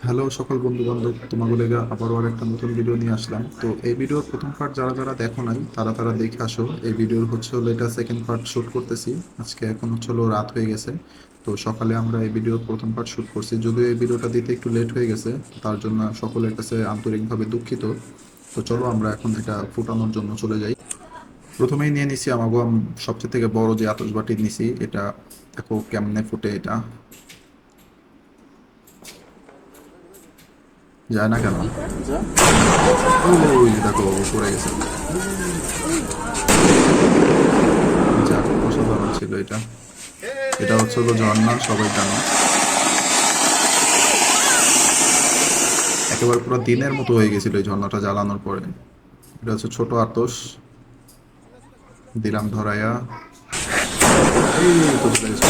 Hello সকল বন্ধু বান্ধব, তোমাগুলো আবারও আর একটা নতুন ভিডিও নিয়ে আসলাম। তো এই ভিডিওর প্রথম পার্ট যারা যারা দেখো নাই তারা তারা দেখে আসো। এই ভিডিওর হলো এটা সেকেন্ড পার্ট শুট করতেছি আজকে। এখন হলো রাত হয়ে গেছে। তো সকালে আমরা এই ভিডিওর প্রথম পার্ট শুট করছি, যদিও এই ভিডিওটা দিতে একটু লেট হয়ে গেছে, তার জন্য সকলের কাছে আন্তরিকভাবে দুঃখিত। তো চলো আমরা এখন এটা ফুটানোর জন্য চলে যাই। প্রথমেই নিয়ে নিছি আমাগো সবচেয়ে থেকে বড় যে আতশবাটি নিছি, এটা দেখো কেমনে ফুটে। এটা যায় না কেন? ওই যে দেখো পড়ে গেছে। যাক, অসাধারণ ছিল এটা। এটা হলো ঝর্ণা, সবাই জানো। একেবারে পুরো দিনের মতো হয়ে গেছিল এই ঝর্ণাটা জ্বালানোর পরে। এটা হচ্ছে ছোট আতস, দিলাম ধরাইয়া। এই তো চলে গেছে।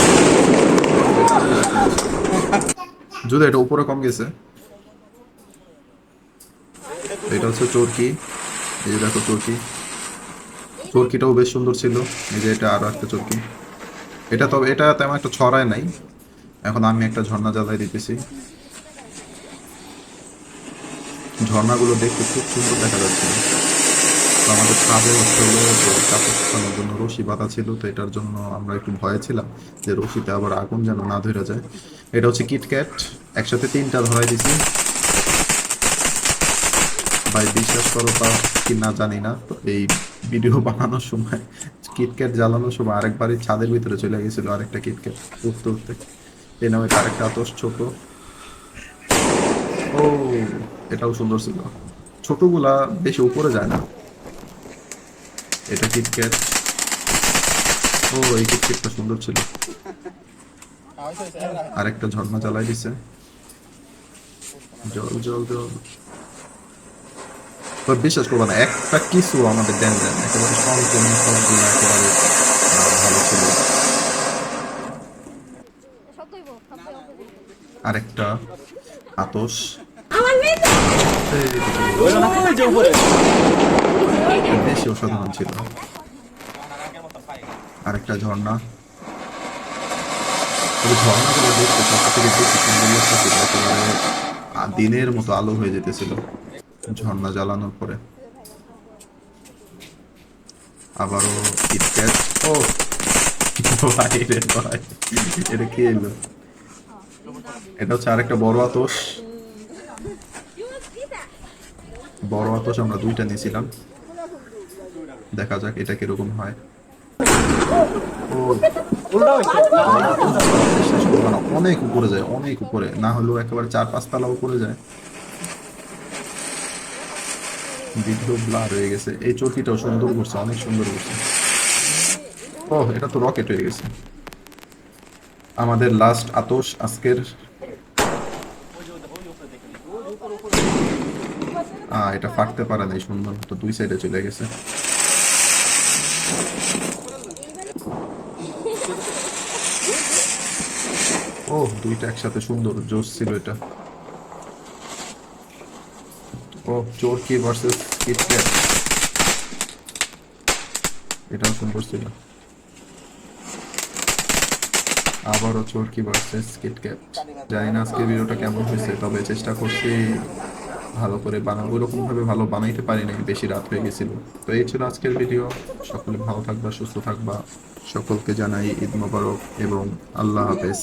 যদি এটা উপরে কম গেছে। এটা হচ্ছে চরকি। এই যে দেখো চরকি, চরকিটাও বেশ সুন্দর ছিল। এই যে এটা আরো একটা চরকি। এটা তবে এটা তেমন একটা ছড়ায় নাই। এখন আমি একটা ঝর্ণা জ্বালাই দিতেছি। ঝর্ণাগুলো দেখতে খুব সুন্দর দেখা যাচ্ছিল। তো আমাদের ছাদে হলো যে কাপড় শুকানোর জন্য রশি বাঁধা ছিল, তো এটার জন্য আমরা একটু ভয়ে ছিলাম যে রশিতে আবার আগুন যেন না ধরে যায়। এটা হচ্ছে কিটক্যাট, একসাথে তিনটা ধরাই দিছি। ভাই বিশ্বাস করো তা কি না জানি না, তো এই ভিডিও বানানোর সময় কিটক্যাট জ্বালানোর সময় আরেকবারই ছাদের ভিতরে চলে গেছিল আরেকটা কিটক্যাট উঠতে উঠতে। এই নামে আরেকটা আতস ছোট। ও, এটাও সুন্দর ছিল। ছোটগুলা বেশি উপরে যায় না। এটা কিটক্যাট। ও, এই কিটক্যাটটা সুন্দর ছিল। আরেকটা ঝর্ণা জ্বালাই দিছে। জল জল জল। তো বিশ্বাস করবো না, একটা কিছু আমাদের দেন দেন একেবারে সম্পূর্ণ সবগুলো একেবারে ভালো ছিল। আরেকটা আতস। এই তো চলে গেছে। বেশি অসাধারণ ছিল। আরেকটা ঝর্ণা। তবে ঝর্ণাগুলো দেখতে সব থেকে বেশি সুন্দর লাগতেছিল, একেবারে দিনের মতো আলো হয়ে যেতেছিল ঝর্ণা জ্বালানোর পরে। আবারও কিটক্যাট। ও ভাই রে ভাই, এটা কি এলো? এটা হচ্ছে আরেকটা বড় আতস। বড় আতস আমরা দুইটা নিয়েছিলাম, দেখা যাক এটা কিরকম হয়। ও, বিশ্বাস করবো না, অনেক উপরে যায়, অনেক উপরে না হলেও একেবারে 4-5 তলা উপরে যায়। ভিডিও ব্লার হয়ে গেছে। এই চরকিটাও সুন্দর করছে, অনেক সুন্দর করছে। ও, এটা তো রকেট হয়ে গেছে। আমাদের লাস্ট আতস আজকের। এটা ফাটতে পারে নাই, সুন্দর তো দুই সাইডে চলে গেছে। ও, দুইটা একসাথে সুন্দর জোস ছিল এটা। ও, চোরকি ভার্সেস কিটক্যাট, এটাও সুন্দর ছিল। আবারও চোরকি ভার্সেস কিটক্যাট। জানি না আজকে ভিডিওটা কেমন হয়েছে, তবে চেষ্টা করছি ভালো করে বানাবো। ওরকম ভাবে ভালো বানাইতে পারি নাই, বেশি রাত হয়ে গেছিল। তো এই ছিল আজকের ভিডিও। সকলে ভালো থাকবা, সুস্থ থাকবা। সকলকে জানাই ঈদ মোবারক এবং আল্লাহ হাফেজ।